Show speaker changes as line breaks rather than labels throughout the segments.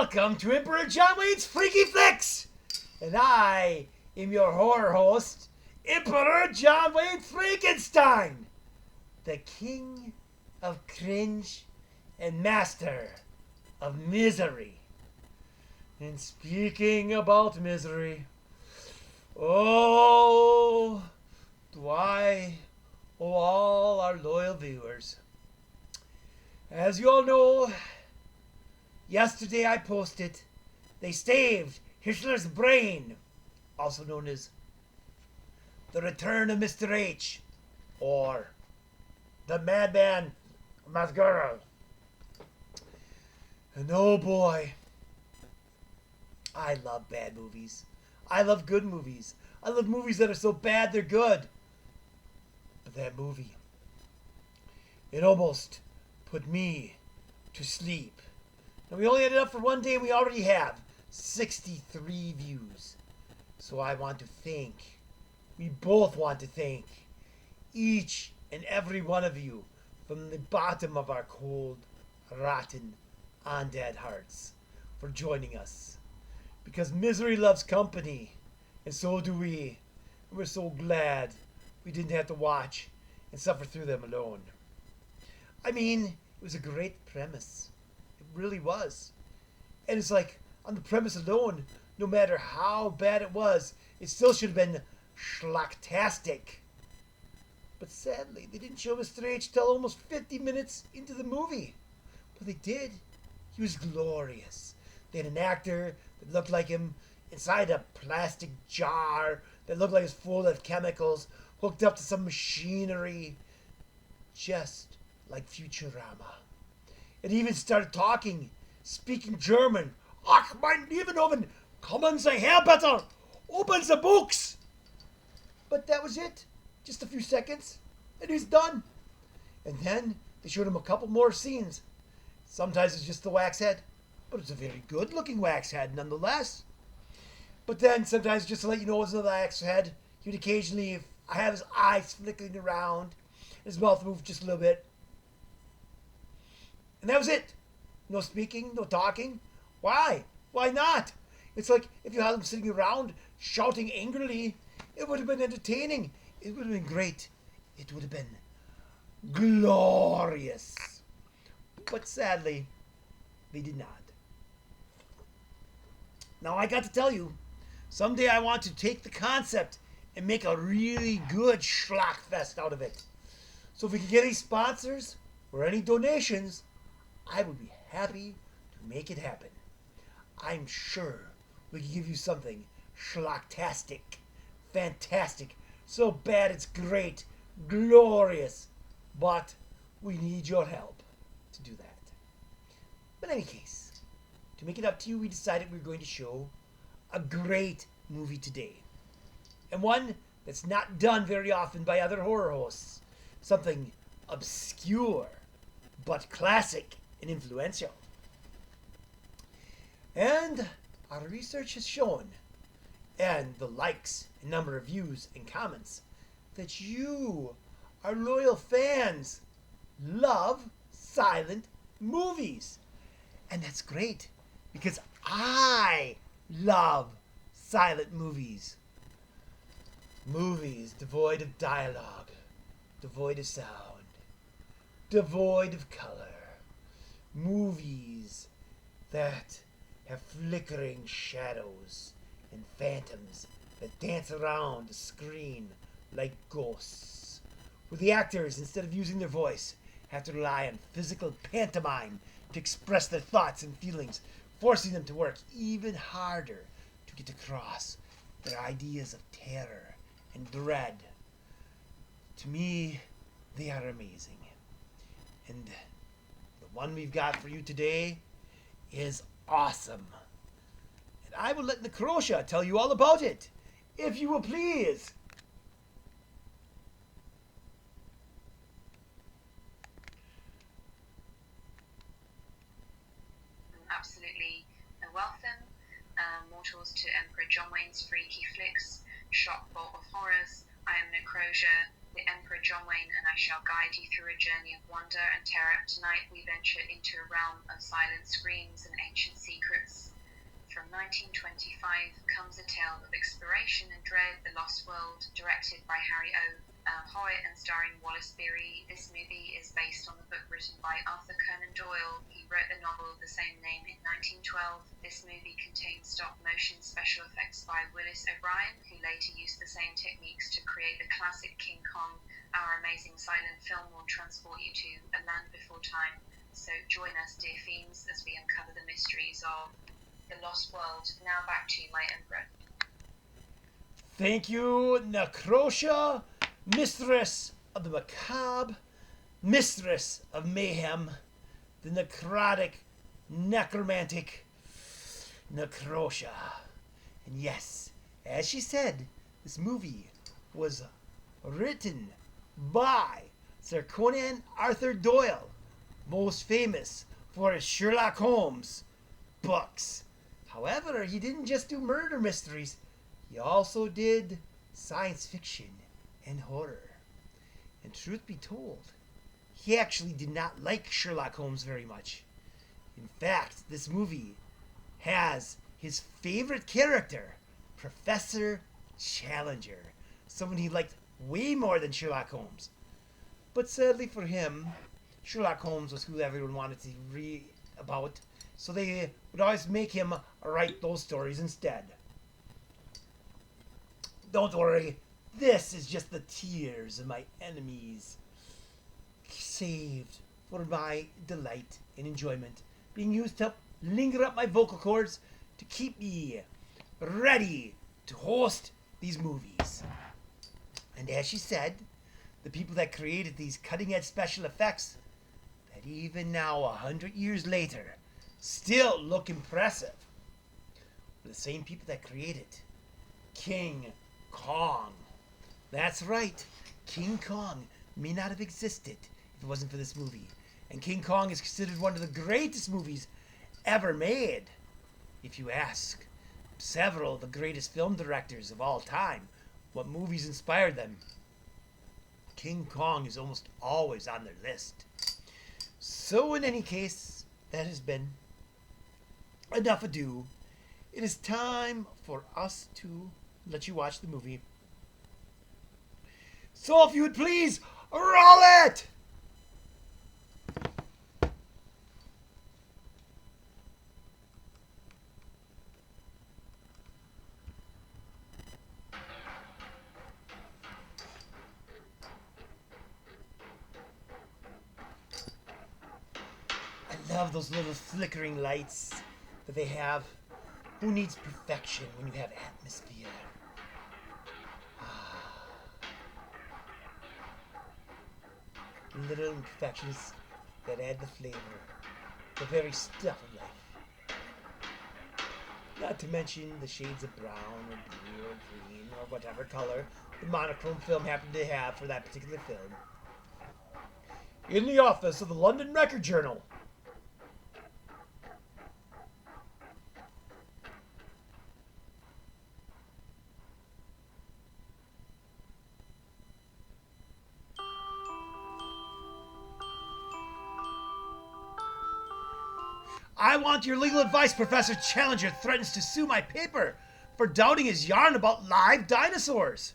Welcome to Emperor Jonwayne's Freaky Flicks! And I am your horror host, Emperor Jonwayne Frankenstein, the king of cringe and master of misery. And speaking about misery, oh, do I owe all our loyal viewers. As you all know, yesterday I posted, they saved Hitler's brain, also known as The Return of Mr. H, or The Madman Mascara. And oh boy, I love bad movies. I love good movies. I love movies that are so bad they're good. But that movie, it almost put me to sleep. Now we only had it up for one day and we already have 63 views. So I want to thank, we both want to thank each and every one of you from the bottom of our cold, rotten, undead hearts for joining us. Because misery loves company, and so do we. And we're so glad we didn't have to watch and suffer through them alone. I mean, it was a great premise. It really was. And it's like, on the premise alone, no matter how bad it was, it still should have been schlocktastic. But sadly, they didn't show Mr. H till almost 50 minutes into the movie. But they did. He was glorious. They had an actor that looked like him inside a plastic jar that looked like it was full of chemicals, hooked up to some machinery. Just like Futurama. It even started talking, speaking German. Ach, mein Liebenoven, kommen Sie her, bitte! Open the books! But that was it. Just a few seconds, and he's done. And then they showed him a couple more scenes. Sometimes it's just the wax head, but it's a very good-looking wax head nonetheless. But then sometimes, just to let you know it's a wax head, he would occasionally have his eyes flickering around, his mouth moved just a little bit. And that was it. No speaking, no talking. Why? Why not? It's like if you had him sitting around shouting angrily, it would have been entertaining. It would have been great. It would have been glorious. But sadly, they did not. Now I got to tell you, someday I want to take the concept and make a really good schlockfest out of it. So if we can get any sponsors or any donations, I would be happy to make it happen. I'm sure we can give you something schlocktastic, fantastic, so bad it's great, glorious, but we need your help to do that. But in any case, to make it up to you, we decided we were going to show a great movie today. And one that's not done very often by other horror hosts. Something obscure, but classic and influential. And our research has shown, and the likes and number of views and comments, that you, our loyal fans, love silent movies. And that's great, because I love silent movies. Movies devoid of dialogue, devoid of sound, devoid of color. Movies that have flickering shadows and phantoms that dance around the screen like ghosts. Where the actors, instead of using their voice, have to rely on physical pantomime to express their thoughts and feelings, forcing them to work even harder to get across their ideas of terror and dread. To me, they are amazing. And the one we've got for you today is awesome. And I will let Necrosia tell you all about it, if you will please.
Absolutely welcome, mortals, to Emperor Jonwayne's Freaky Flicks, shock bolt of horrors. I am Necrosia, the Emperor Jonwayne, and I shall guide you through a journey of wonder and terror. Tonight we venture into a realm of silent screams and ancient secrets. Lost World, directed by Harry O. Howitt and starring Wallace Beery. This movie is based on the book written by Arthur Conan Doyle. He wrote the novel of the same name in 1912. This movie contains stop-motion special effects by Willis O'Brien, who later used the same techniques to create the classic King Kong. Our amazing silent film will transport you to a land before time. So join us, dear fiends, as we uncover the mysteries of the Lost World. Now back to you, my Emperor.
Thank you, Necrosia, mistress of the macabre, mistress of mayhem, the necrotic, necromantic Necrosia. And yes, as she said, this movie was written by Sir Conan Arthur Doyle, most famous for his Sherlock Holmes books. However, he didn't just do murder mysteries. He also did science fiction and horror. And truth be told, he actually did not like Sherlock Holmes very much. In fact, this movie has his favorite character, Professor Challenger, someone he liked way more than Sherlock Holmes. But sadly for him, Sherlock Holmes was who everyone wanted to read about, so they would always make him write those stories instead. Don't worry, this is just the tears of my enemies, saved for my delight and enjoyment, being used to help linger up my vocal cords to keep me ready to host these movies. And as she said, the people that created these cutting-edge special effects, that even now, 100 years later, still look impressive, were the same people that created King Kong. That's right, King Kong may not have existed if it wasn't for this movie. And King Kong is considered one of the greatest movies ever made. If you ask several of the greatest film directors of all time what movies inspired them, King Kong is almost always on their list. So in any case, that has been enough ado. It is time for us to let you watch the movie. So if you would please, roll it! I love those little flickering lights that they have. Who needs perfection when you have atmosphere? Little imperfections that add the flavor, the very stuff of life. Not to mention the shades of brown or blue or green or whatever color the monochrome film happened to have for that particular film. In the office of the London Record Journal. I want your legal advice. Professor Challenger threatens to sue my paper for doubting his yarn about live dinosaurs.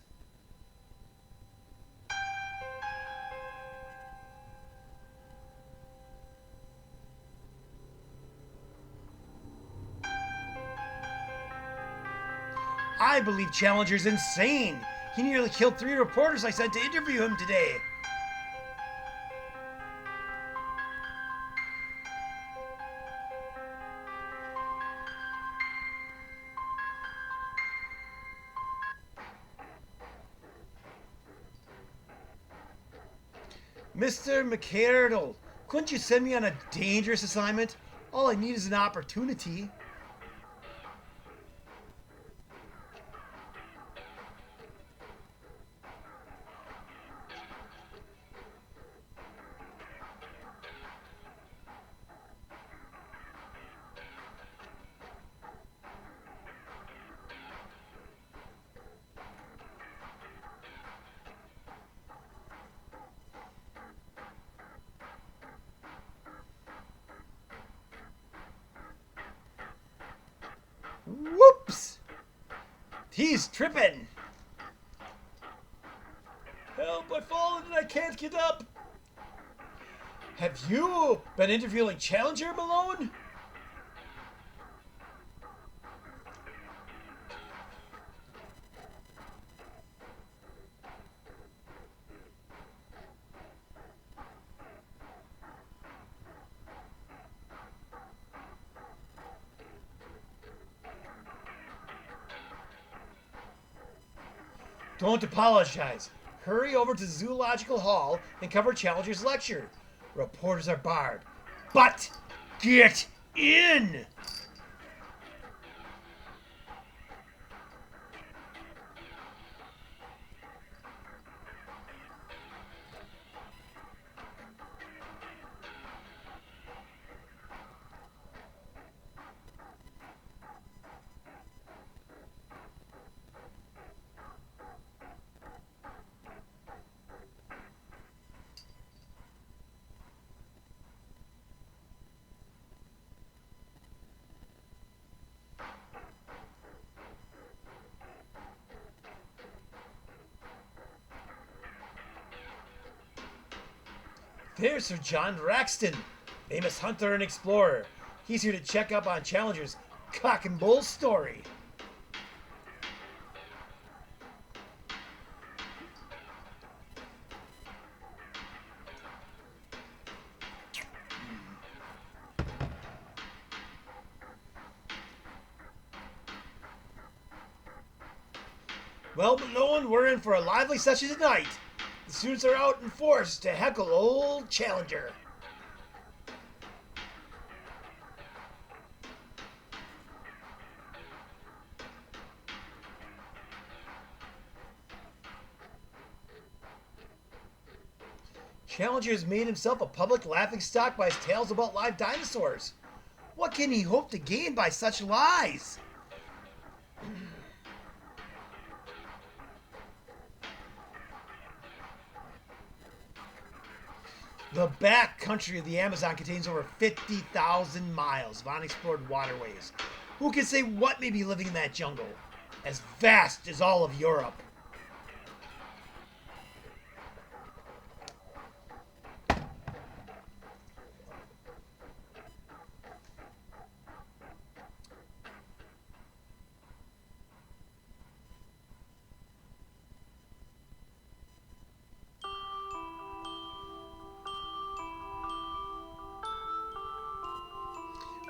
I believe Challenger's insane. He nearly killed 3 reporters I sent to interview him today. Mr. McCardle, couldn't you send me on a dangerous assignment? All I need is an opportunity. Whoops! He's tripping! can't get up. Have you been interviewing Challenger, Malone? Don't apologize. Hurry over to Zoological Hall and cover Challenger's lecture. Reporters are barred. But get in! There's Sir John Raxton, famous hunter and explorer. He's here to check up on Challenger's cock and bull story. Well, Malone, we're in for a lively session tonight. The students are out in force to heckle old Challenger. Challenger has made himself a public laughingstock by his tales about live dinosaurs. What can he hope to gain by such lies? The back country of the Amazon contains over 50,000 miles of unexplored waterways. Who can say what may be living in that jungle? As vast as all of Europe.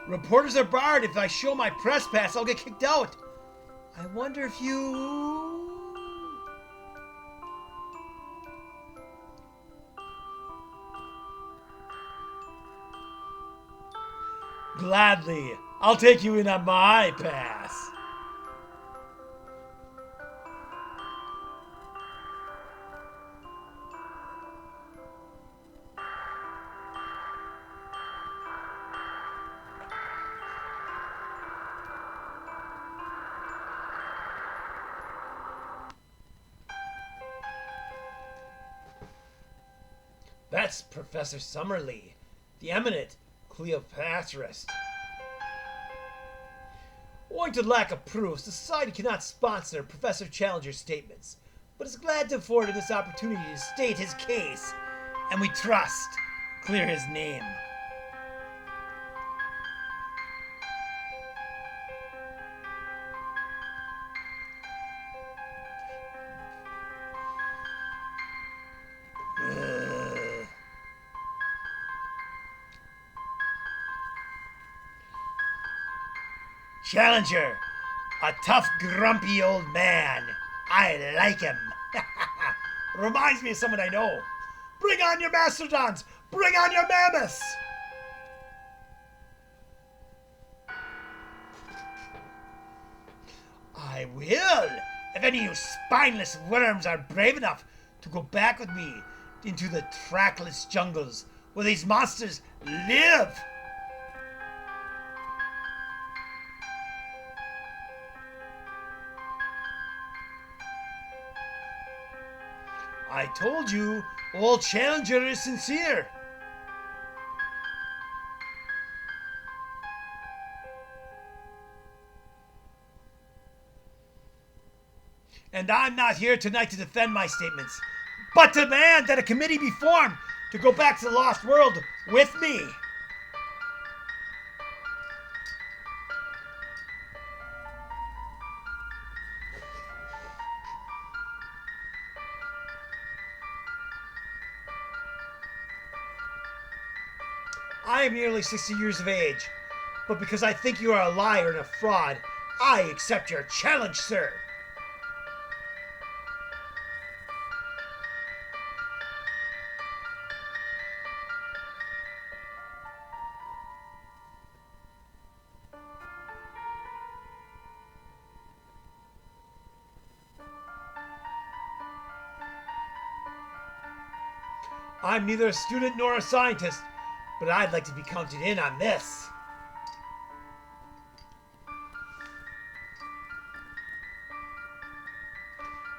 Reporters are barred. If I show my press pass, I'll get kicked out. I wonder if you... Gladly. I'll take you in on my pass. That's Professor Summerlee, the eminent Cleopatrist. Owing to lack of proof, society cannot sponsor Professor Challenger's statements, but is glad to afford him this opportunity to state his case, and we trust clear his name. Challenger, a tough, grumpy old man. I like him. Reminds me of someone I know. Bring on your mastodons! Bring on your mammoths! I will, if any of you spineless worms are brave enough to go back with me into the trackless jungles where these monsters live. I told you, old Challenger is sincere. And I'm not here tonight to defend my statements. but demand that a committee be formed to go back to the Lost World with me. I am nearly 60 years of age, but because I think you are a liar and a fraud, I accept your challenge, sir. I'm neither a student nor a scientist, but I'd like to be counted in on this.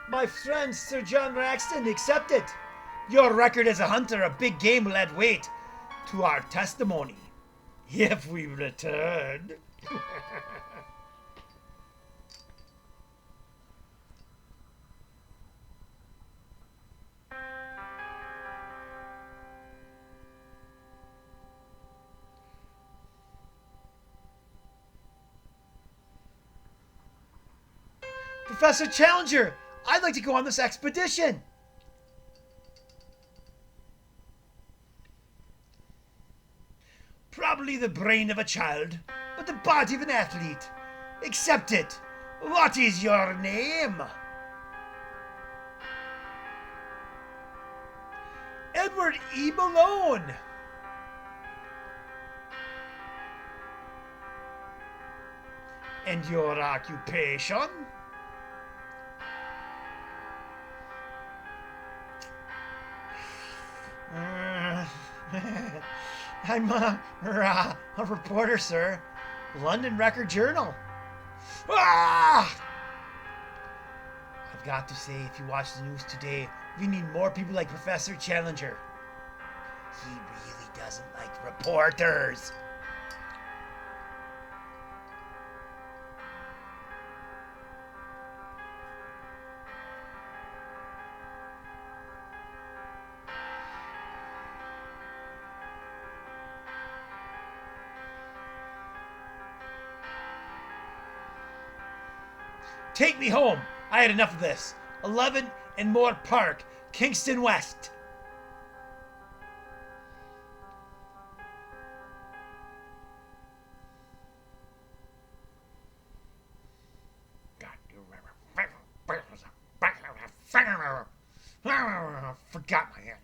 My friend Sir John Raxton, accept it. Your record as a hunter of big game will add weight to our testimony. If we return. Professor Challenger, I'd like to go on this expedition. Probably the brain of a child, but the body of an athlete. Accept it. What is your name? Edward E. Malone. And your occupation? I'm a reporter, sir. London Record Journal. Ah! I've got to say, if you watch the news today, we need more people like Professor Challenger. He really doesn't like reporters. Take me home. I had enough of this. 11 and Moore Park, Kingston West. Forgot my hand.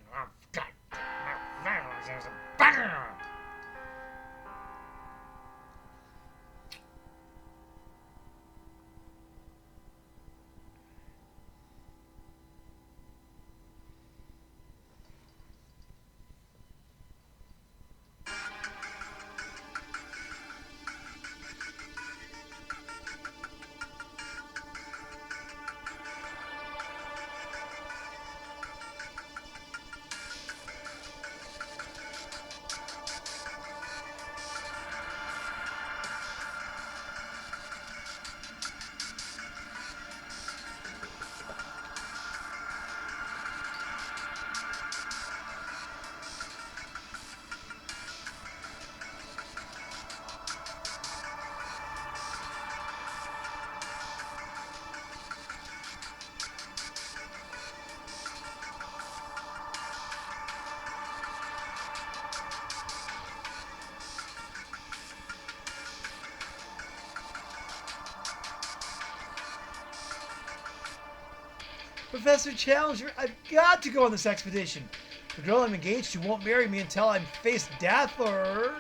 Professor Challenger, I've got to go on this expedition. The girl I'm engaged to won't marry me until I face death or...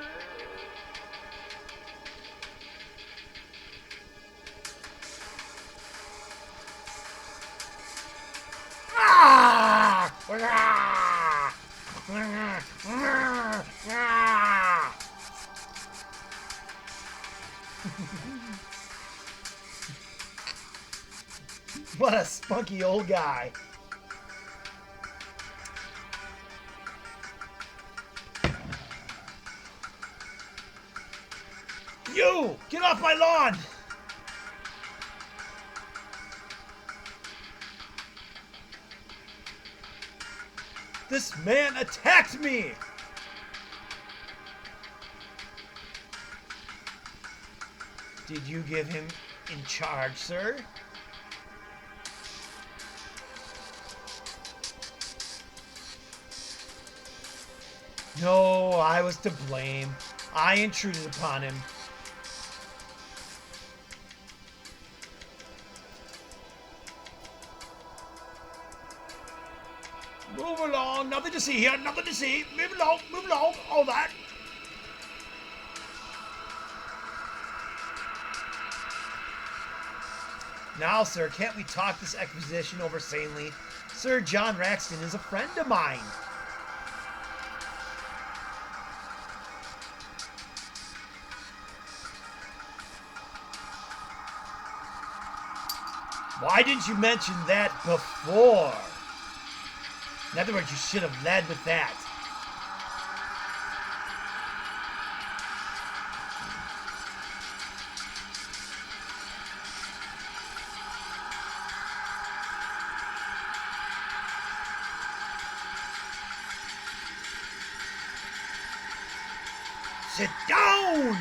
What a spunky old guy. You! Get off my lawn! This man attacked me! Did you give him in charge, sir? No, I was to blame. I intruded upon him. Move along, nothing to see here, nothing to see. Move along, all that. Now, sir, can't we talk this exposition over sanely? Sir John Raxton is a friend of mine. Why didn't you mention that before? In other words, you should have led with that. Sit down!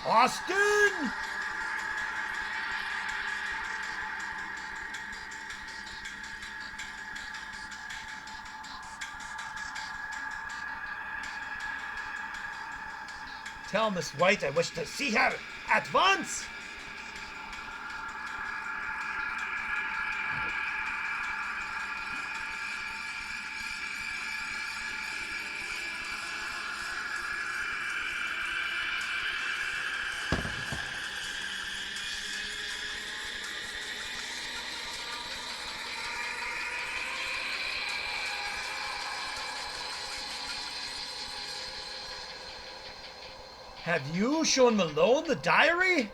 Austin! Tell Miss White I wish to see her at once! Have you shown Malone the diary?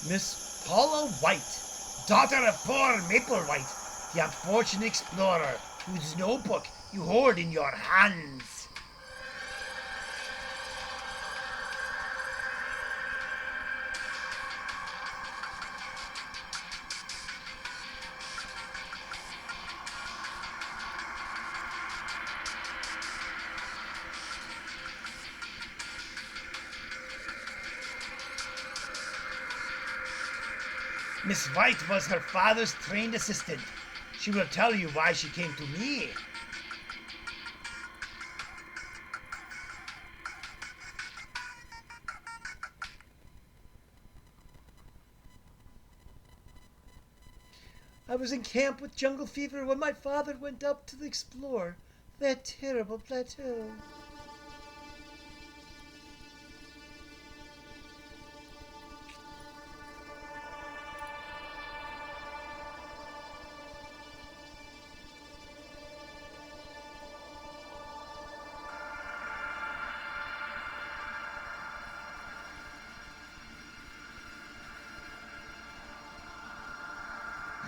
Miss Paula White, daughter of poor Maple White, the unfortunate explorer whose notebook you hold in your hands. Miss White was her father's trained assistant. She will tell you why she came to me. I was in camp with jungle fever when my father went up to explore that terrible plateau.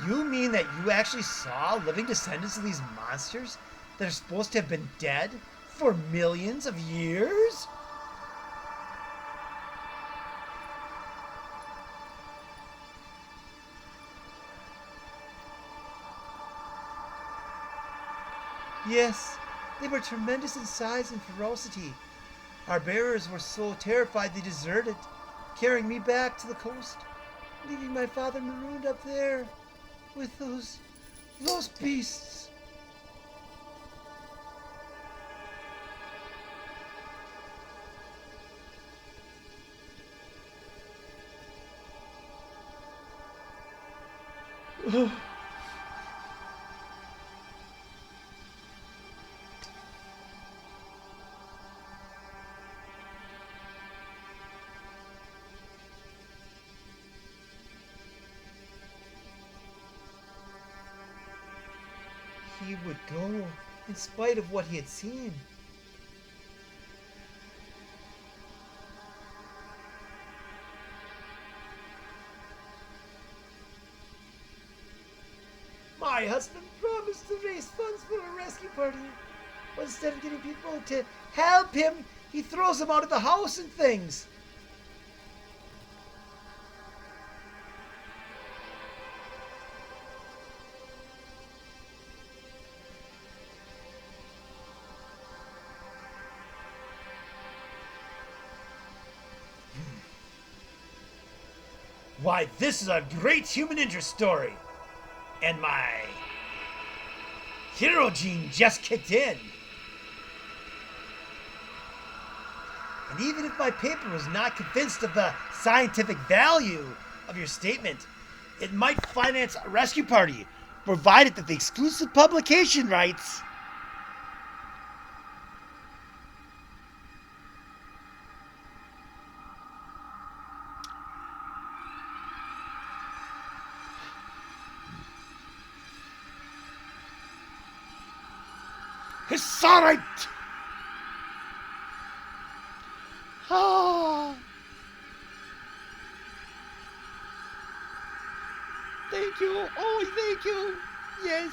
You mean that you actually saw living descendants of these monsters that are supposed to have been dead for millions of years? Yes, they were tremendous in size and ferocity, Our bearers were so terrified they deserted, carrying me back to the coast, leaving my father marooned up there with those beasts. He would go in spite of what he had seen. My husband promised to raise funds for a rescue party, but instead of getting people to help him, he throws them out of the house and things. Why, this is a great human interest story. And my hero gene just kicked in. And even if my paper was not convinced of the scientific value of your statement, it might finance a rescue party, provided that the exclusive publication rights... It's all right. Ah. Thank you. Oh, thank you. Yes.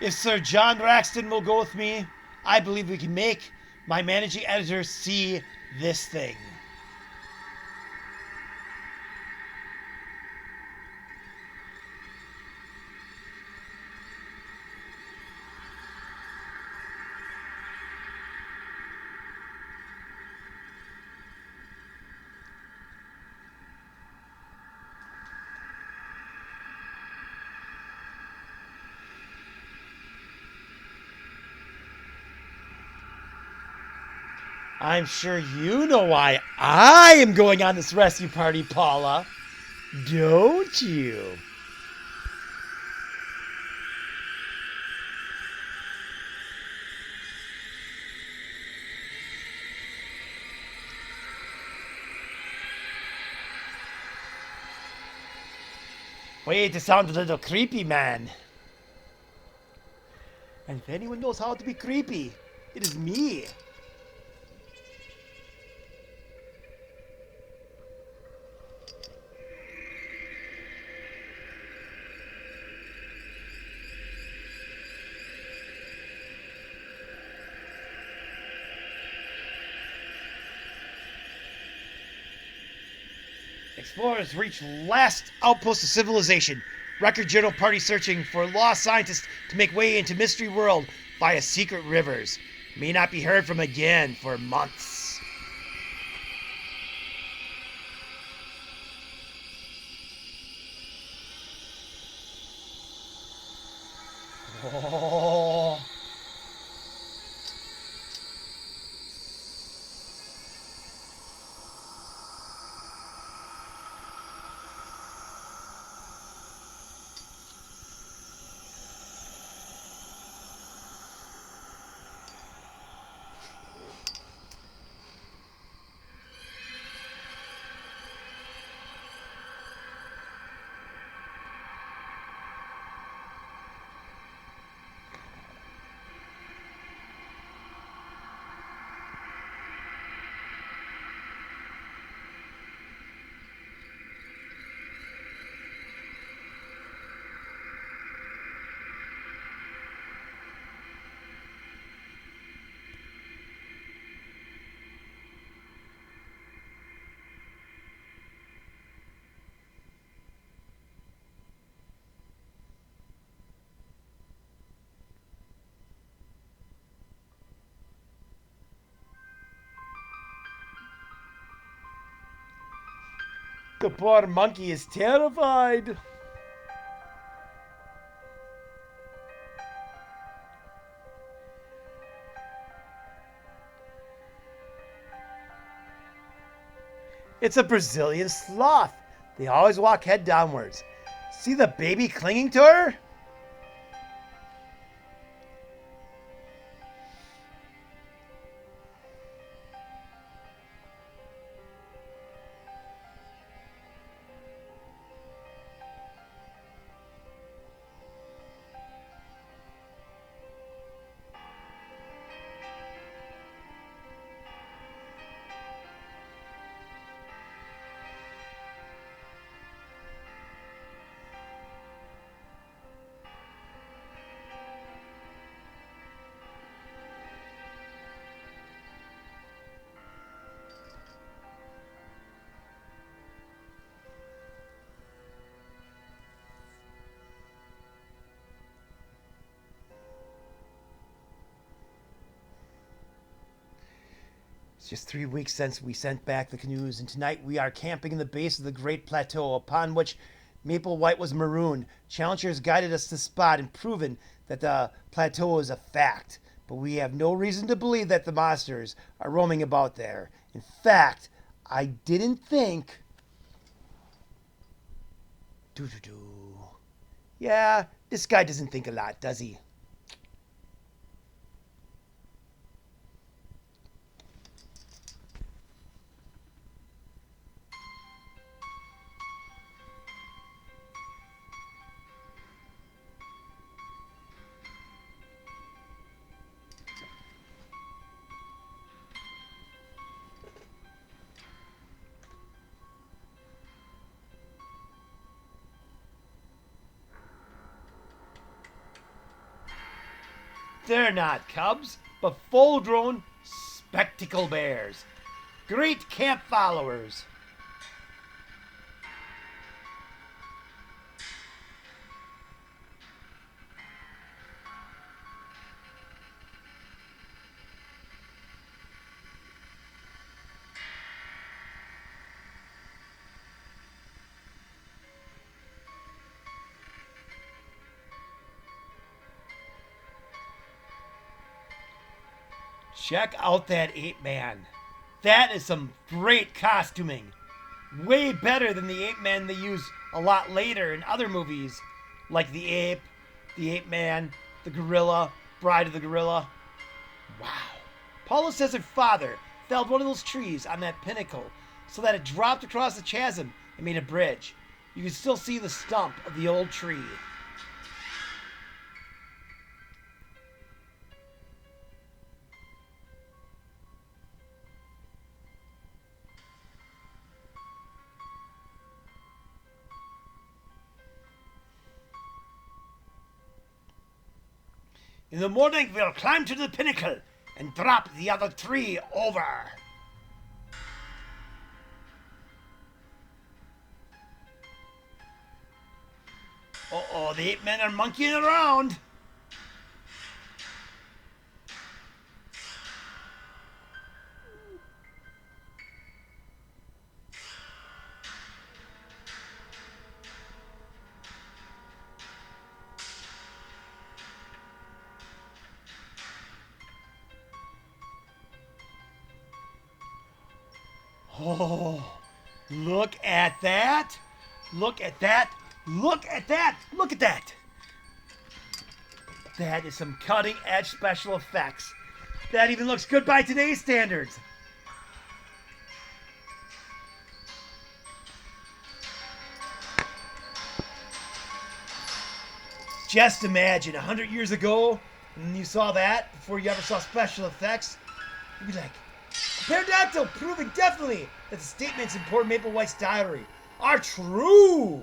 If Sir John Raxton will go with me, I believe we can make my managing editor see this thing. I'm sure you know why I am going on this rescue party, Paula. Don't you? Wait, it sounds a little creepy, man. And if anyone knows how to be creepy, it is me. Explorers reach last outpost of civilization. Record Journal party searching for lost scientists to make way into mystery world via secret rivers. May not be heard from again for months. Oh. The poor monkey is terrified. It's a Brazilian sloth. They always walk head downwards. See the baby clinging to her? It's just 3 weeks since we sent back the canoes, and tonight we are camping in the base of the Great Plateau, upon which Maple White was marooned. Challengers guided us to the spot and proven that the plateau is a fact, but we have no reason to believe that the monsters are roaming about there. In fact, I didn't think... Yeah, this guy doesn't think a lot, does he? They're not cubs, but full-grown spectacle bears. Great camp followers. Check out that Ape-Man. That is some great costuming. Way better than the Ape-Man they use a lot later in other movies, like the Ape, the Ape-Man, the Gorilla, Bride of the Gorilla. Wow. Paula says her father felled one of those trees on that pinnacle so that it dropped across the chasm and made a bridge. You can still see the stump of the old tree. In the morning, we'll climb to the pinnacle and drop the other tree over. Uh-oh, the Ape-Men are monkeying around. Oh, look at that. Look at that. Look at that. Look at that. That is some cutting edge special effects. That even looks good by today's standards. Just imagine 100 years ago, when you saw that, before you ever saw special effects, you'd be like, Pterodactyl proving definitely that the statements in poor Maple White's diary are true.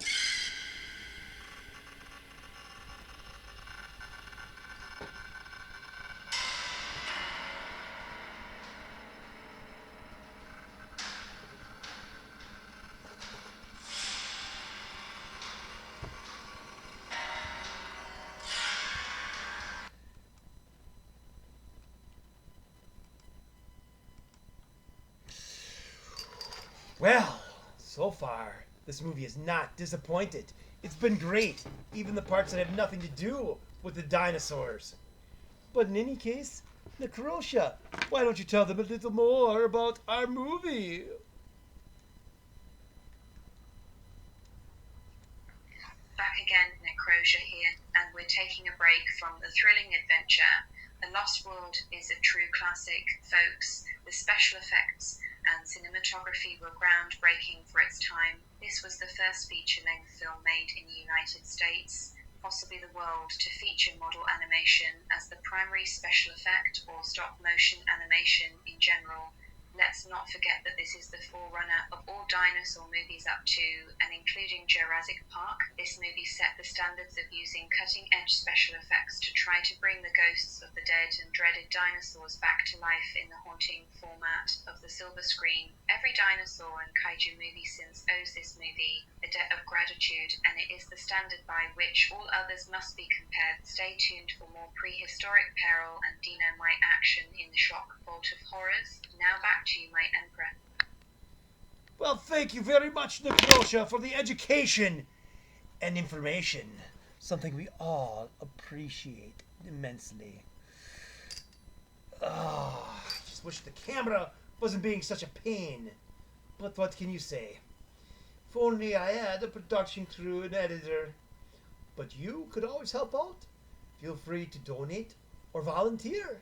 Well, so far, This movie is not disappointed. It's been great, even the parts that have nothing to do with the dinosaurs. But in any case, Necrosia, why don't you tell them a little more about our movie?
Back again, Necrosia here, and we're taking a break from the thrilling adventure. The Lost World is a true classic, folks. The special effects and cinematography were groundbreaking for its time. This was the first feature-length film made in the United States, possibly the world, to feature model animation as the primary special effect, or stop-motion animation in general. Let's not forget that this is the forerunner of all dinosaur movies up to and including Jurassic Park. This movie set the standards of using cutting-edge special effects to try to bring the ghosts of the dead and dreaded dinosaurs back to life in the haunting format of the silver screen. Every dinosaur and kaiju movie since owes this movie a debt of gratitude, and it is the standard by which all others must be compared. Stay tuned for more prehistoric peril and dino-mite action in the shock vault of horrors. Now back to you, my emperor.
Well, thank you very much, Necrosia, for the education and information. Something we all appreciate immensely. I just wish the camera wasn't being such a pain. But what can you say? If only I had a production crew and editor. But you could always help out. Feel free to donate or volunteer.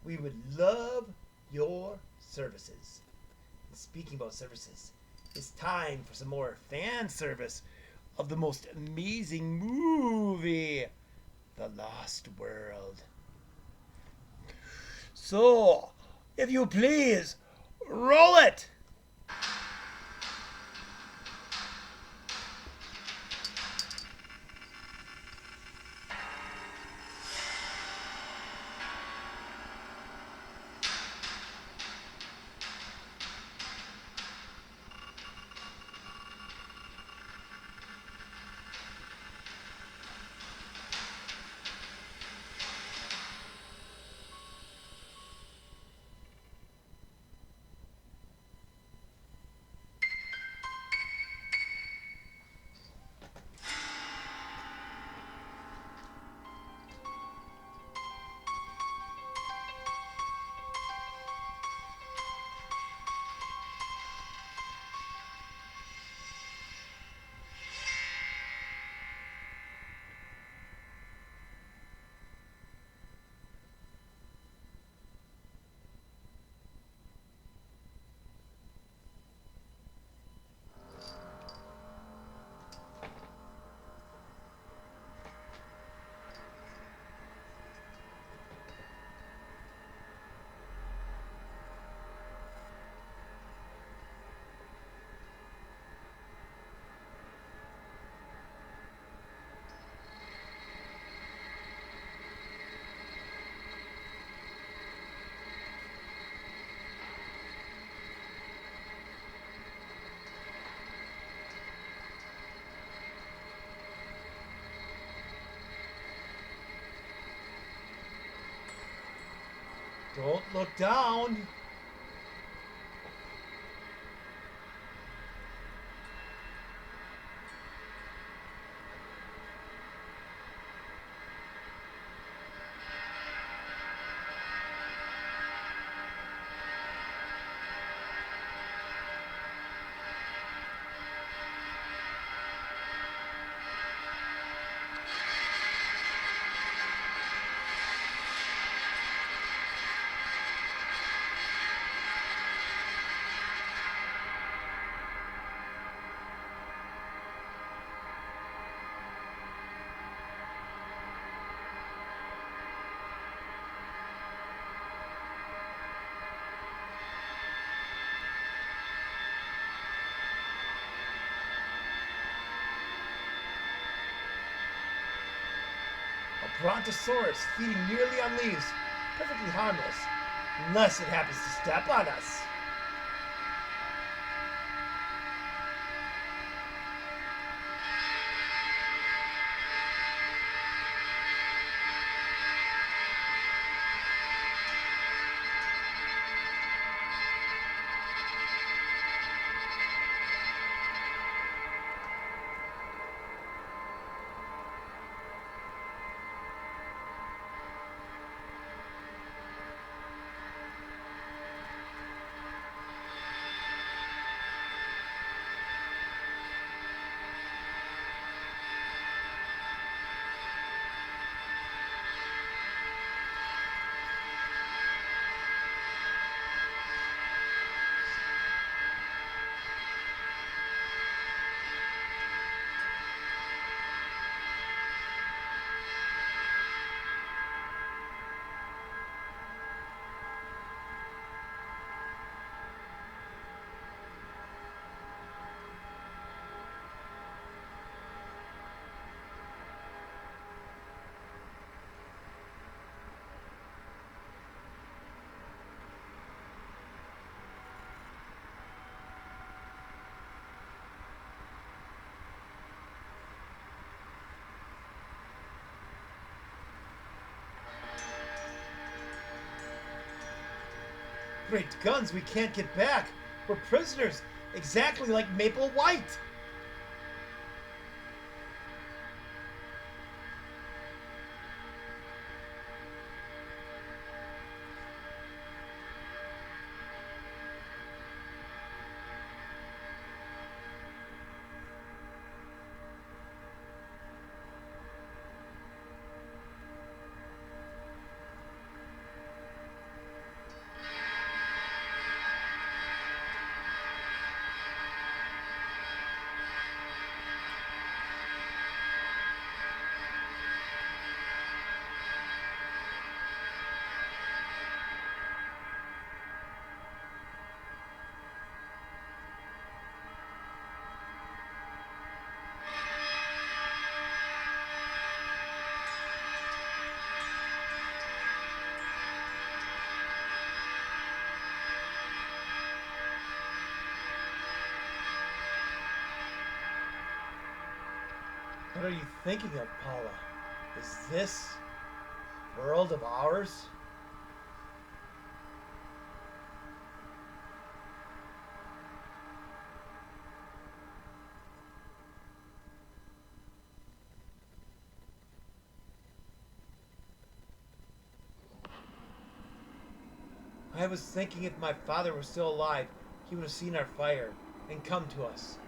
We would love your services. And speaking about services, it's time for some more fan service of the most amazing movie, The Lost World. So, if you please, roll it! Don't look down. Brontosaurus feeding nearly on leaves, perfectly harmless, unless it happens to step on us. Great guns, we can't get back. We're prisoners, exactly like Maple White. What are you thinking of, Paula? Is this world of ours? I was thinking if my father were still alive, he would have seen our fire and come to us.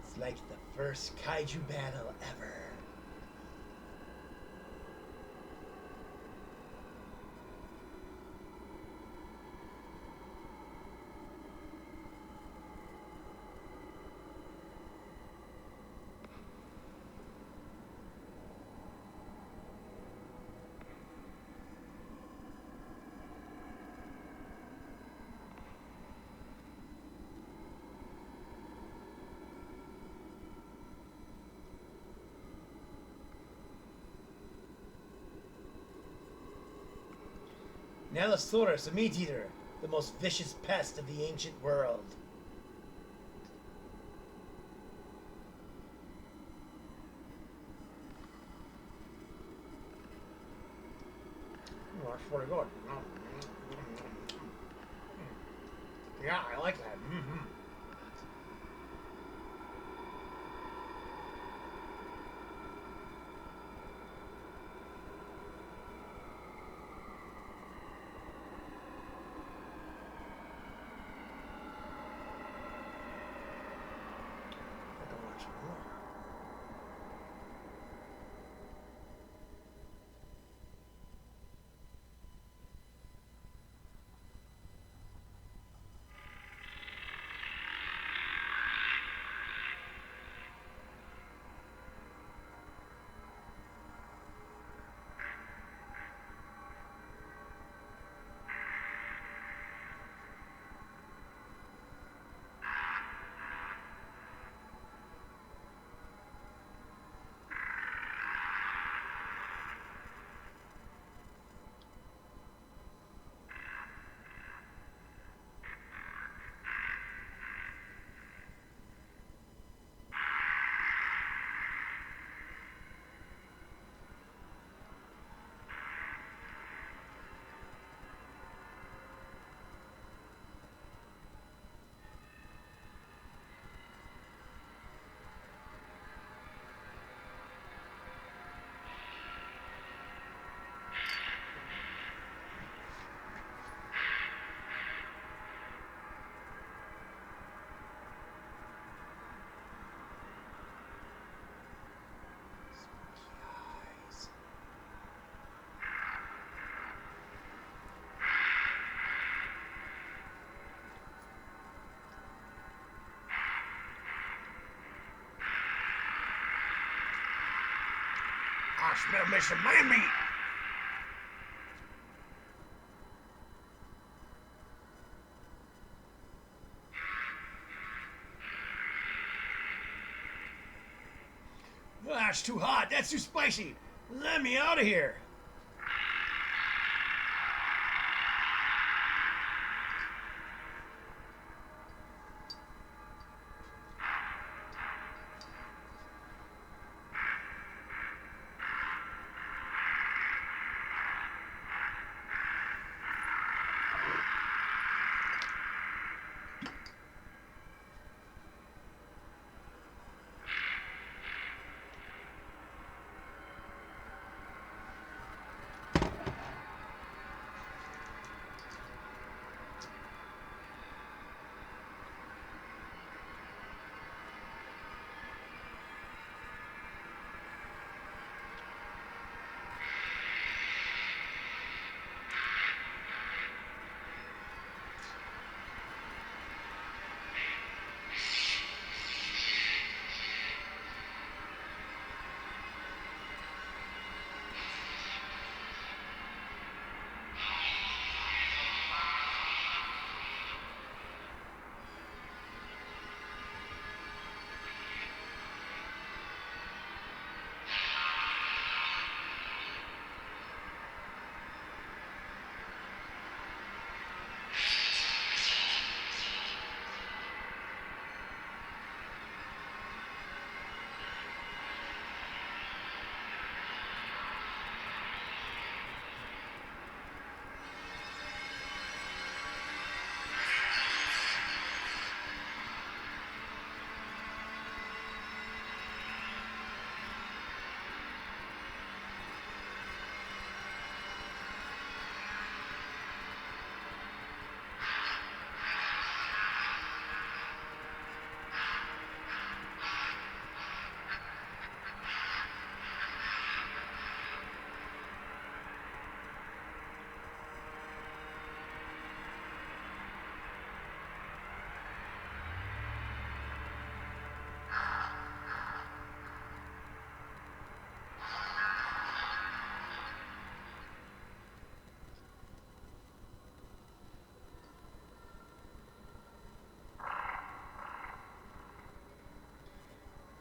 It's like the first Kaiju battle ever. Nalosaurus, a meat eater, the most vicious pest of the ancient world. Oh, that's pretty good. Yeah, I like that. I smell me some man meat. That's too hot. That's too spicy. Let me out of here.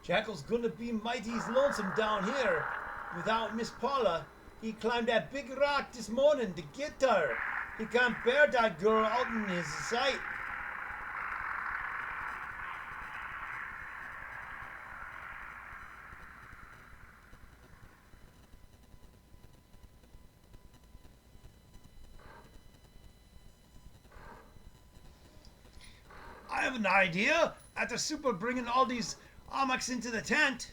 Jackal's gonna be mighty lonesome down here. Without Miss Paula, he climbed that big rock this morning to get her. He can't bear that girl out in his sight. I have an idea. After Super bringing all these Amaks into the tent.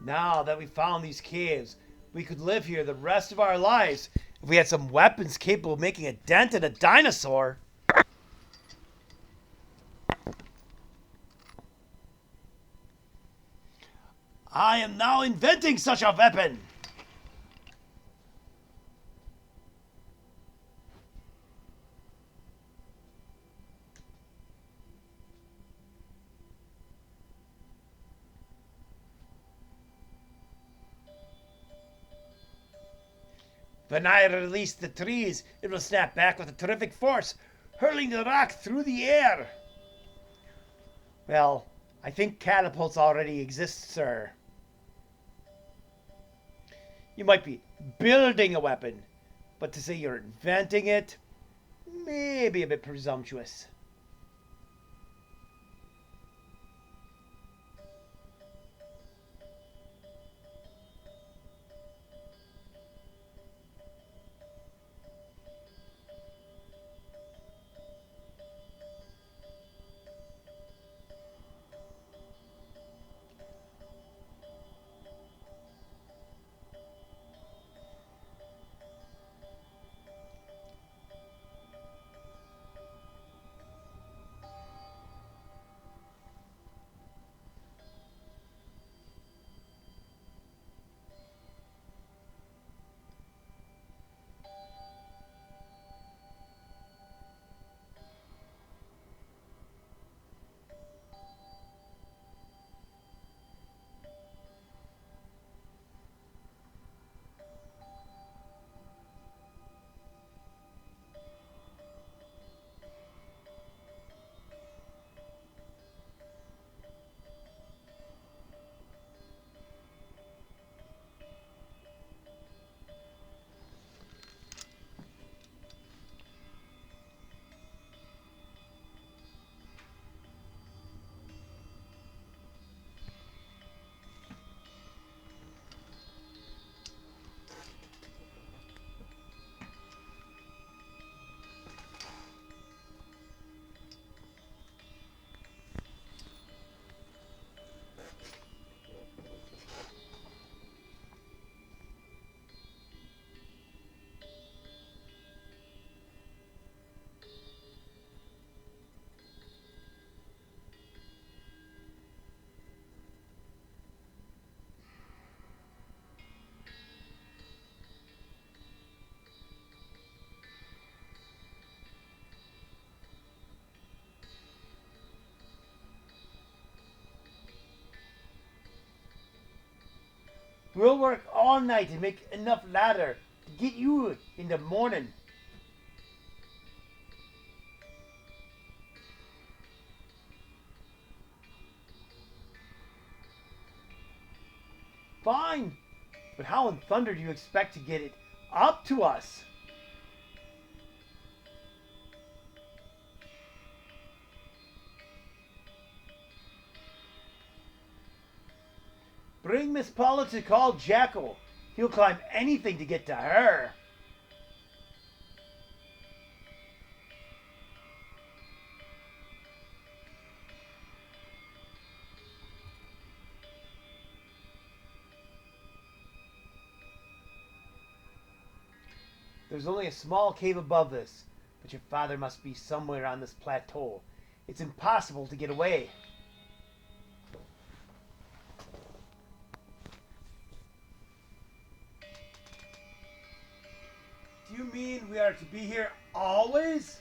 Now that we found these caves, we could live here the rest of our lives if we had some weapons capable of making a dent in a dinosaur. I am now inventing such a weapon. When I release the trees, it will snap back with a terrific force, hurling the rock through the air. Well, I think catapults already exist, sir. You might be building a weapon, but to say you're inventing it, maybe a bit presumptuous. We'll work all night and make enough ladder to get you in the morning. Fine, but how in thunder do you expect to get it up to us? Bring Miss Paula to call Jackal. He'll climb anything to get to her. There's only a small cave above this, but your father must be somewhere on this plateau. It's impossible to get away. Do you mean we are to be here always?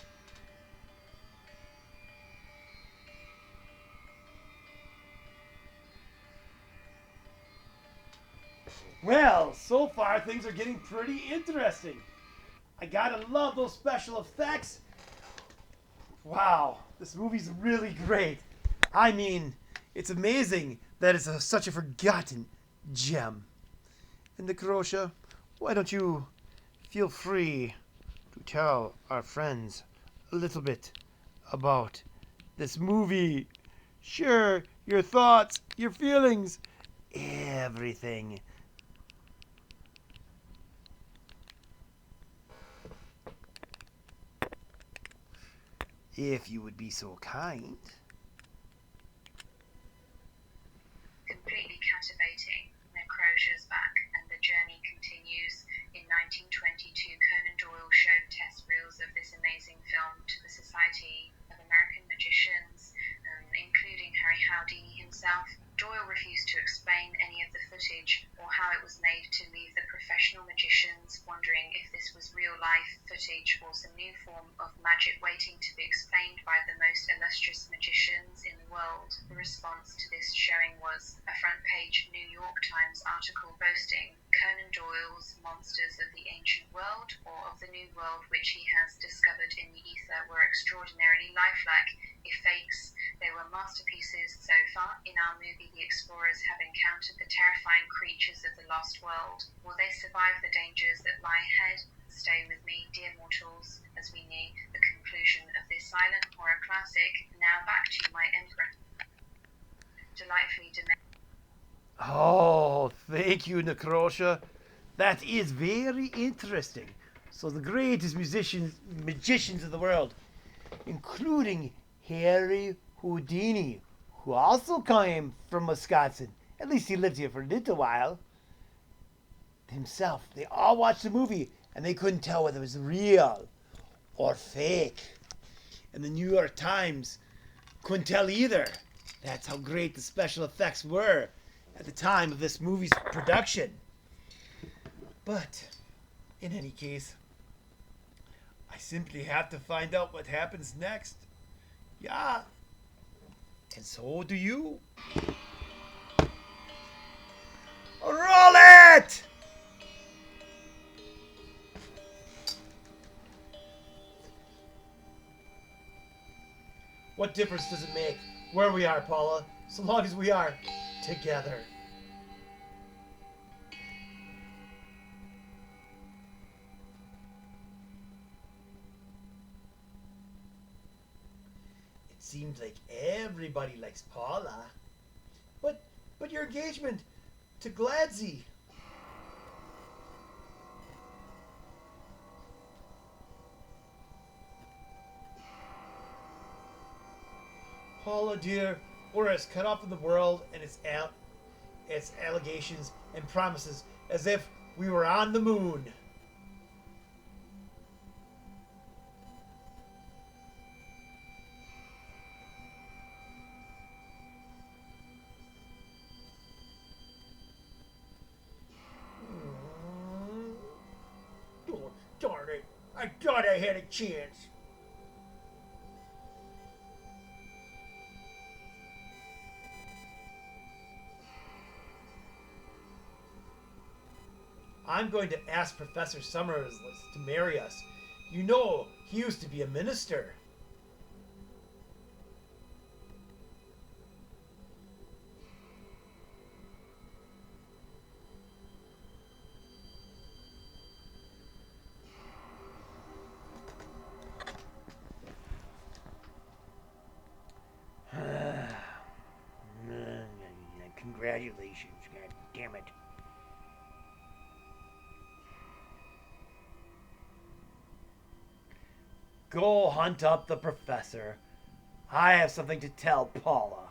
Well, so far things are getting pretty interesting. I gotta love those special effects. Wow, this movie's really great. I mean, it's amazing that it's such a forgotten gem. And Necrosia, why don't you feel free to tell our friends a little bit about this movie? Share your thoughts, your feelings, everything. If you would be so kind.
Completely captivating. Necrosia's back, and the journey continues. In 1922, Conan Doyle showed test reels of this amazing film to the Society of American Magicians, including Harry Houdini himself. Doyle refused to explain any of the footage or how it was made to leave the professional magicians wondering if this was real-life footage or some new form of magic waiting to be explained by the most illustrious magicians in the world. The response to this showing was a front-page New York Times article boasting Conan Doyle's monsters of the ancient world or of the new world which he has discovered in the ether were extraordinarily lifelike. If fakes, they were masterpieces so far. In our movie, the explorers have encountered the terrifying creatures of the lost world. Will they survive the dangers that lie ahead? Stay with me, dear mortals, as we near the conclusion of this silent horror classic. Now back to you, my emperor. Delightfully
Oh, thank you, Necrosia. That is very interesting. So the greatest magicians of the world, including Harry Houdini, who also came from Wisconsin. At least he lived here for a little while. Himself. They all watched the movie and they couldn't tell whether it was real or fake. And the New York Times couldn't tell either. That's how great the special effects were at the time of this movie's production. But, in any case, I simply have to find out what happens next. Yeah. And so do you. Roll it! What difference does it make where we are, Paula, so long as we are together? It seems like everybody likes Paula. But your engagement to Gladsey. Paula, dear, we're as cut off from the world and its allegations and promises as if we were on the moon. Oh, darn it. I thought I had a chance. I'm going to ask Professor Summers to marry us. You know, he used to be a minister.
Congratulations, god damn it.
Go hunt up the professor. I have something to tell Paula.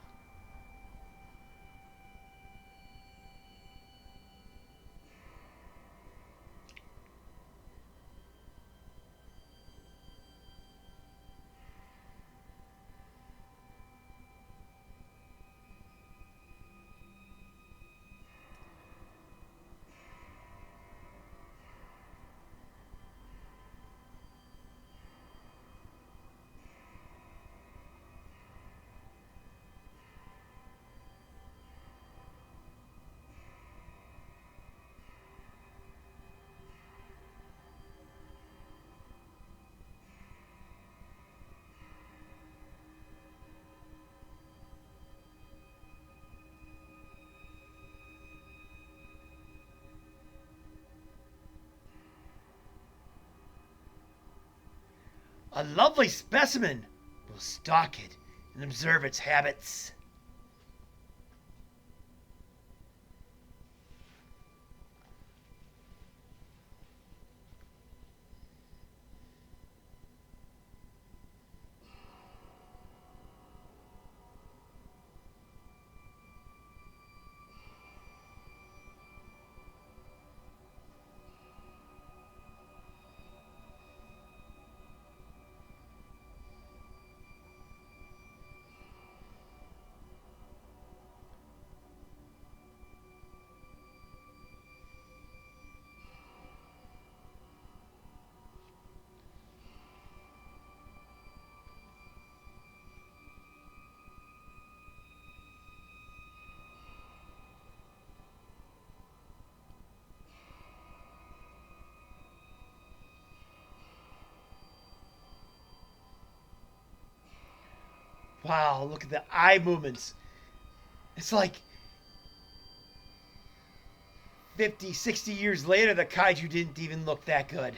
A lovely specimen. We'll stalk it and observe its habits. Wow, look at the eye movements. It's like 50, 60 years later, the kaiju didn't even look that good.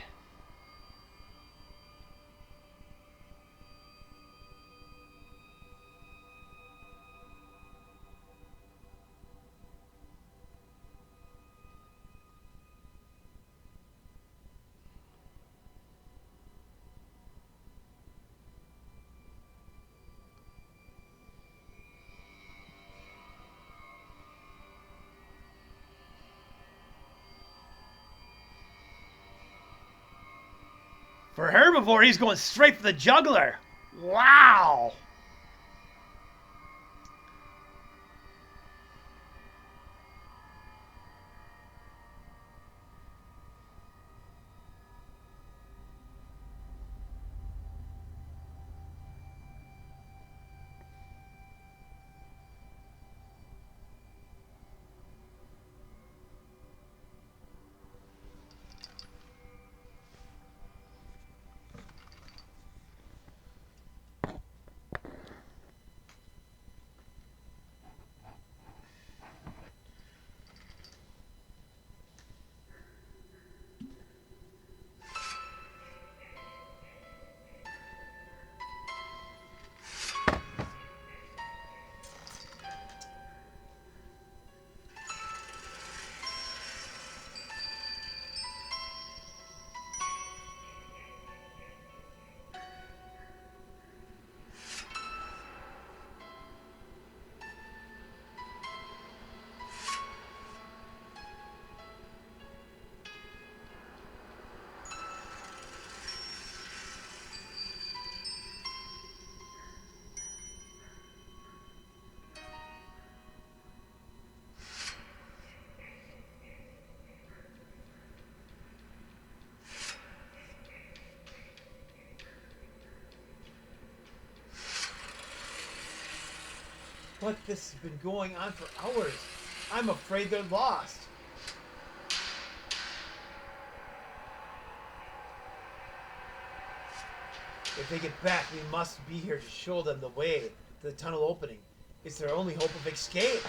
For herbivore, he's going straight for the jugular. Wow. But this has been going on for hours. I'm afraid they're lost. If they get back, we must be here to show them the way to the tunnel opening. It's their only hope of escape.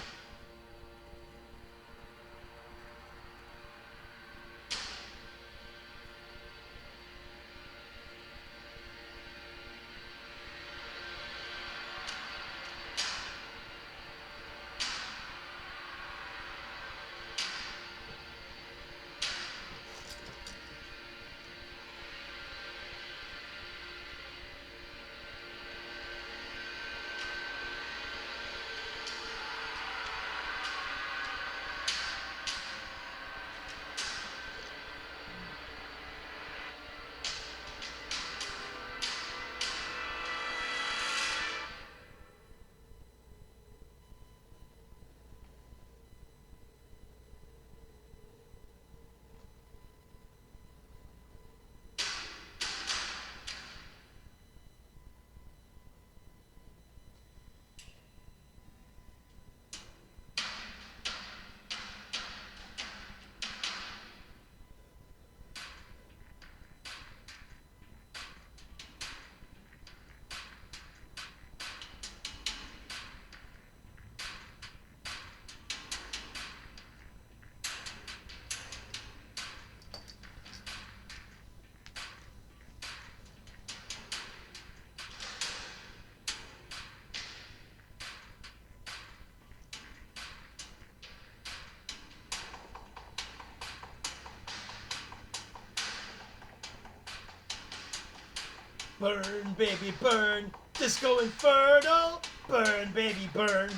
Burn, baby, burn. Disco Inferno. Burn, baby, burn.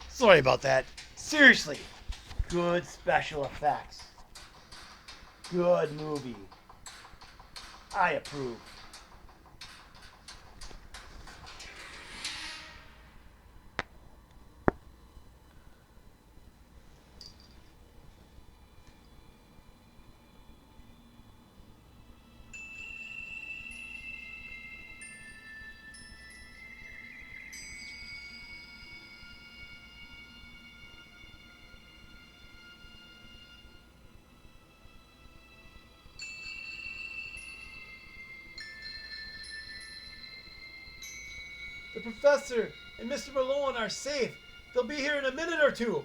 Sorry about that. Seriously. Good special effects. Good movie. I approve. The professor and Mr. Malone are safe. They'll be here in a minute or two.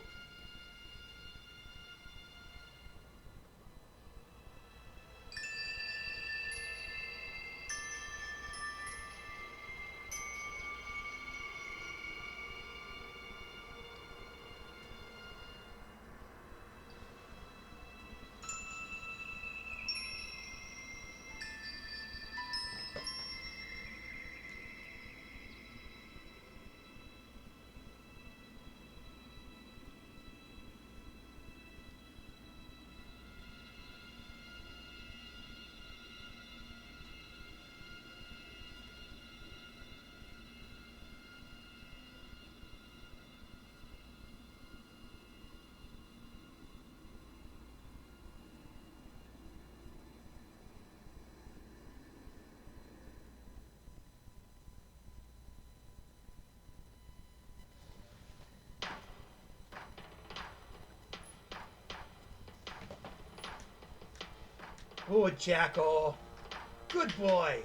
Oh, Jacko. Good boy.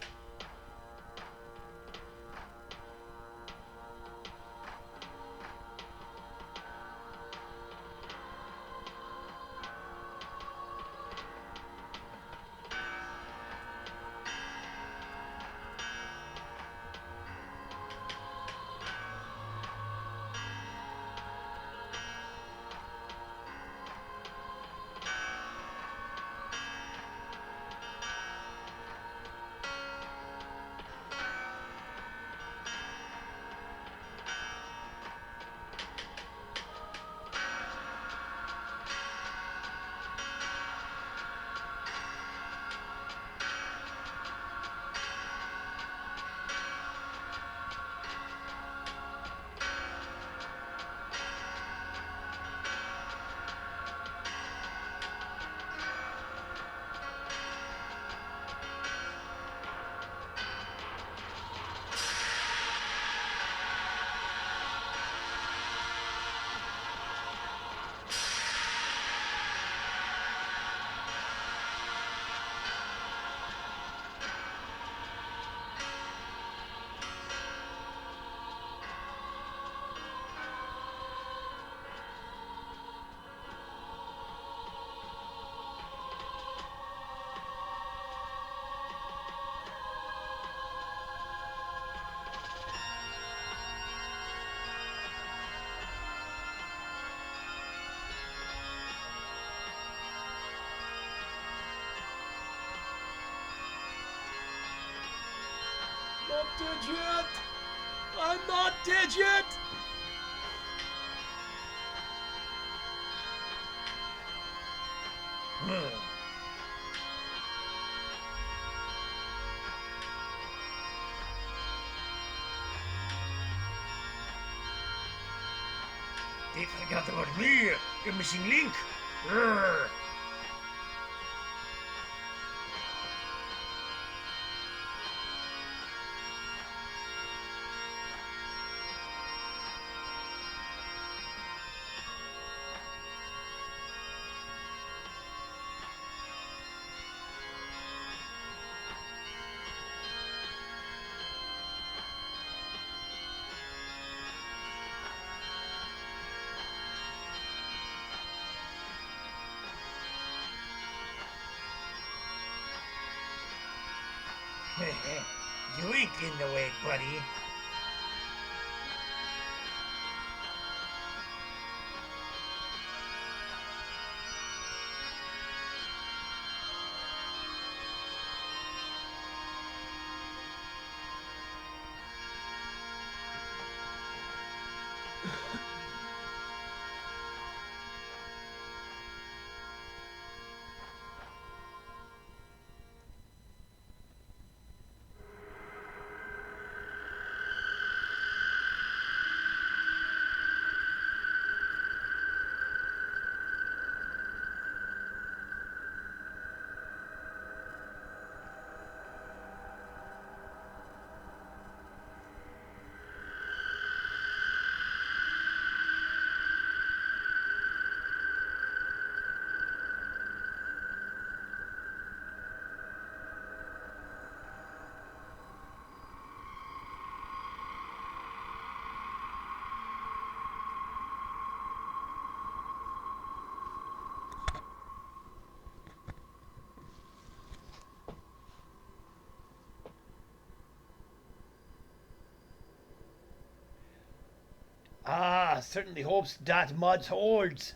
Not dead yet! I'm not dead yet!
They forgot about me, the missing link. Urgh. You ain't in the way, buddy.
Ah, certainly hopes that mod holds.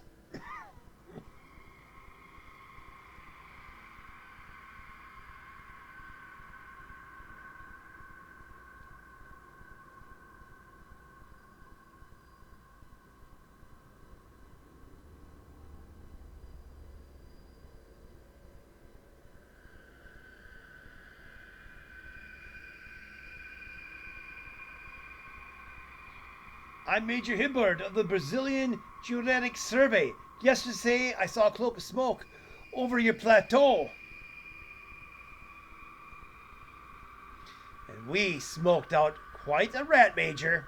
I'm Major Hibbard of the Brazilian Geodetic Survey. Yesterday I saw a cloak of smoke over your plateau. And we smoked out quite a rat, Major.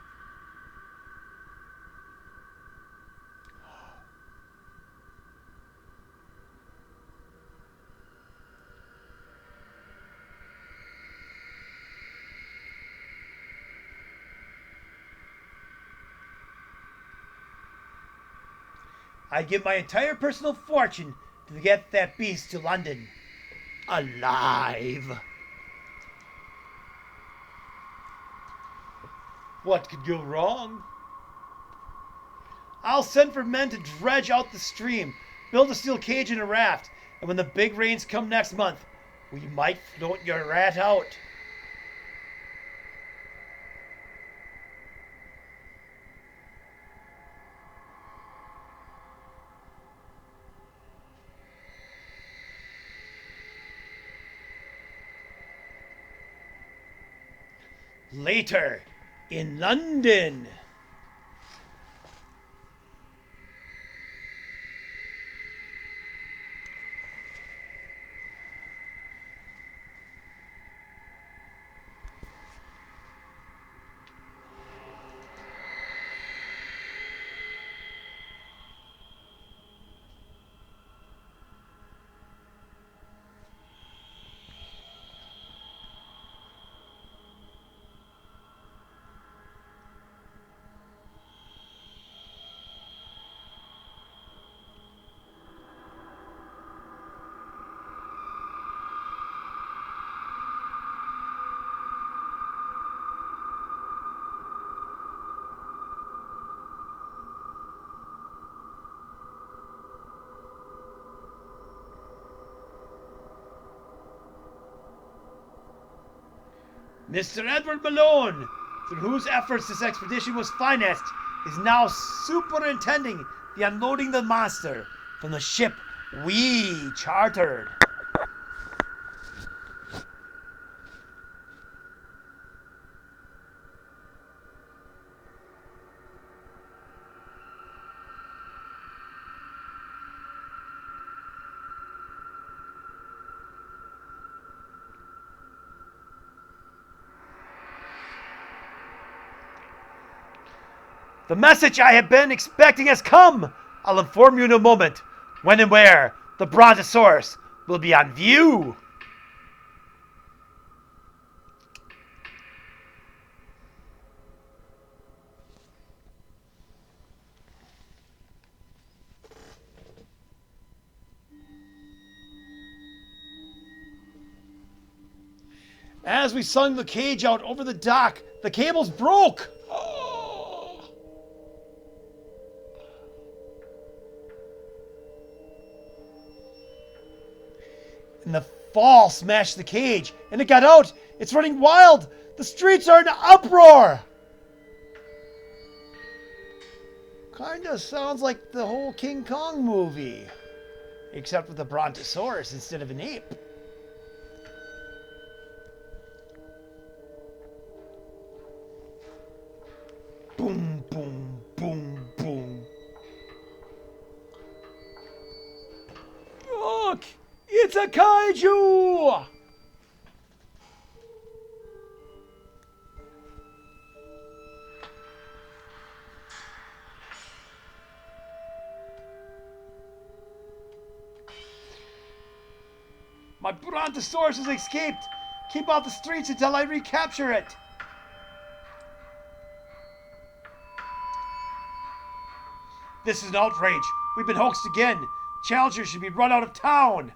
I'd give my entire personal fortune to get that beast to London. Alive. What could go wrong? I'll send for men to dredge out the stream, build a steel cage and a raft, and when the big rains come next month, we might float your rat out. Later, in London. Mr. Edward Malone, through whose efforts this expedition was financed, is now superintending the unloading of the monster from the ship we chartered. The message I have been expecting has come. I'll inform you in a moment when and where the Brontosaurus will be on view. As we slung the cage out over the dock, the cables broke. And the fall smashed the cage, and it got out. It's running wild. The streets are in uproar. Kinda sounds like the whole King Kong movie, except with a Brontosaurus instead of an ape. Boom, boom, boom, boom. Look! It's a kaiju! My Brontosaurus has escaped! Keep off the streets until I recapture it! This is an outrage. We've been hoaxed again. Challengers should be run out of town.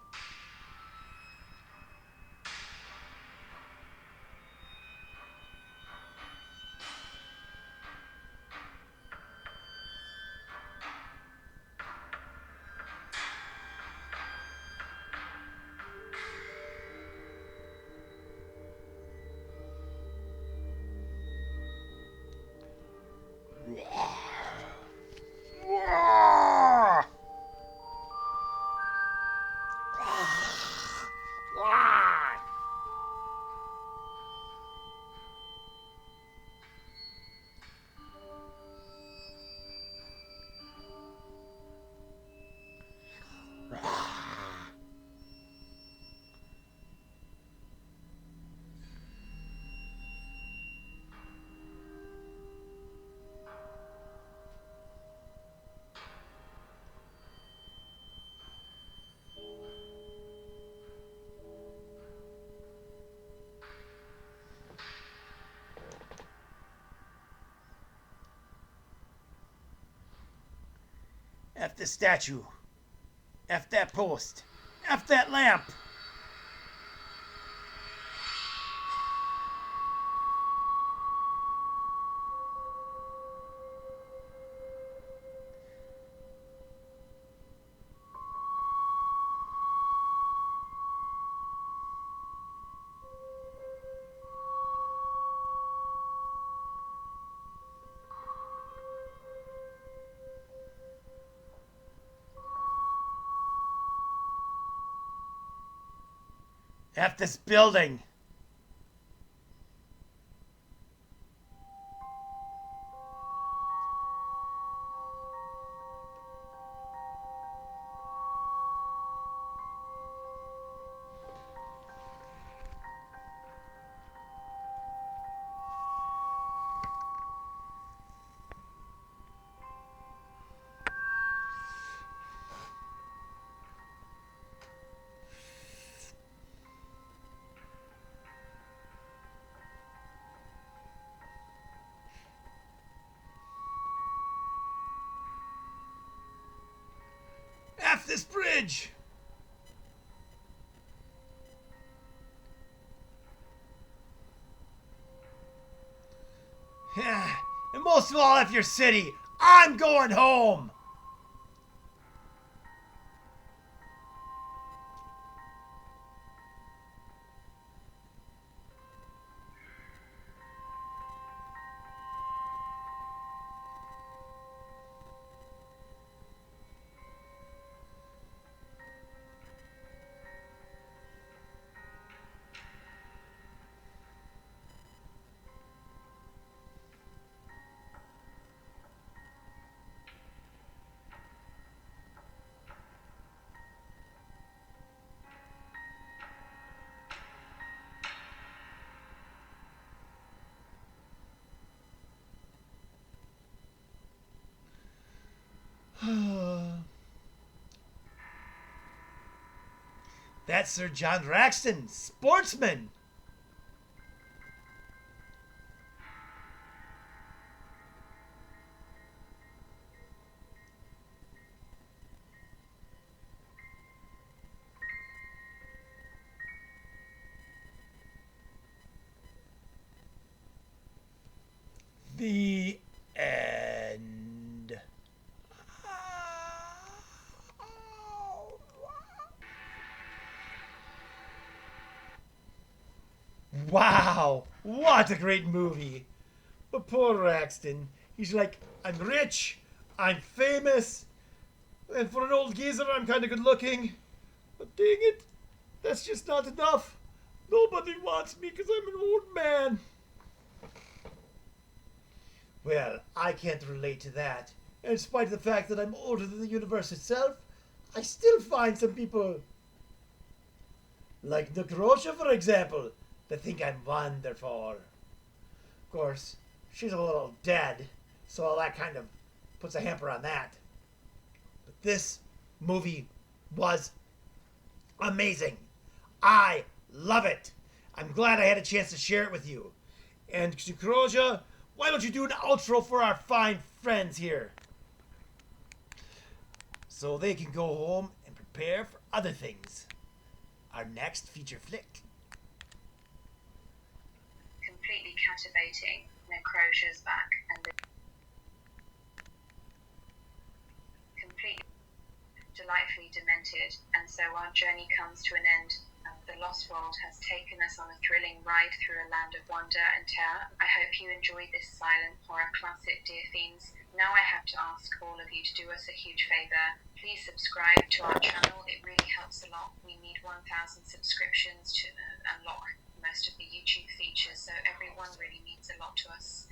F the statue. F that post. F that lamp. F this building. F this bridge! And most of all, F your city! I'm going home! That's Sir John Raxton, sportsman. The end. Wow, what a great movie. But poor Raxton, he's like, I'm rich, I'm famous, and for an old geezer I'm kind of good looking. But dang it, that's just not enough. Nobody wants me because I'm an old man. Well, I can't relate to that. And in spite of the fact that I'm older than the universe itself, I still find some people, like Necrosia, for example, that think I'm wonderful. Of course, she's a little dead, so all that kind of puts a hamper on that. But this movie was amazing. I love it. I'm glad I had a chance to share it with you. And Necrosia, why don't you do an outro for our fine friends here? So they can go home and prepare for other things. Our next feature flick.
Completely captivating. Necrosia's back and completely delightfully demented, and so our journey comes to an end. The Lost World has taken us on a thrilling ride through a land of wonder and terror. I hope you enjoyed this silent horror classic, dear fiends. Now I have to ask all of you to do us a huge favour. Please subscribe to our channel. It really helps a lot. We need 1,000 subscriptions to unlock most of the YouTube features, so everyone really means a lot to us.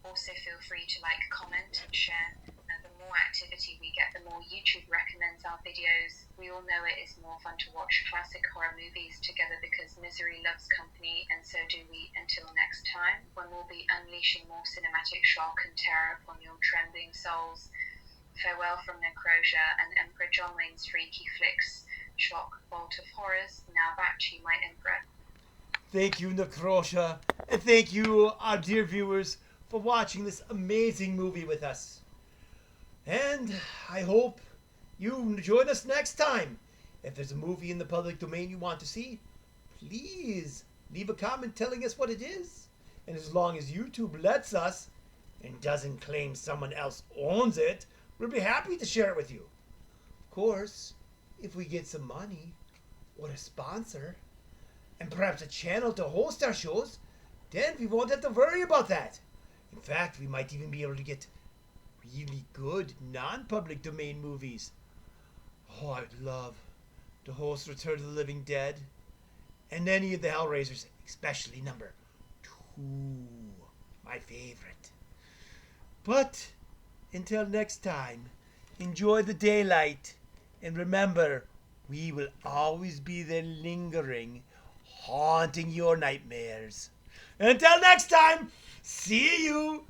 Also feel free to like, comment and share. The more activity we get, the more YouTube recommends our videos. We all know it is more fun to watch classic horror movies together because misery loves company, and so do we. Until next time, when we'll be unleashing more cinematic shock and terror upon your trembling souls. Farewell from Necrosia and Emperor Jonwayne's freaky flicks. Shock, Vault of Horrors. Now back to you, my Emperor.
Thank you, Necrosia, and thank you, our dear viewers, for watching this amazing movie with us. And I hope you join us next time. If there's a movie in the public domain you want to see, please leave a comment telling us what it is. And as long as YouTube lets us and doesn't claim someone else owns it, we'll be happy to share it with you. Of course, if we get some money or a sponsor and perhaps a channel to host our shows, then we won't have to worry about that. In fact, we might even be able to get really good non-public domain movies. Oh, I would love to host Return of the Living Dead and any of the Hellraisers, especially number 2, my favorite. But until next time, enjoy the daylight, and remember, we will always be there lingering, haunting your nightmares. Until next time, see you.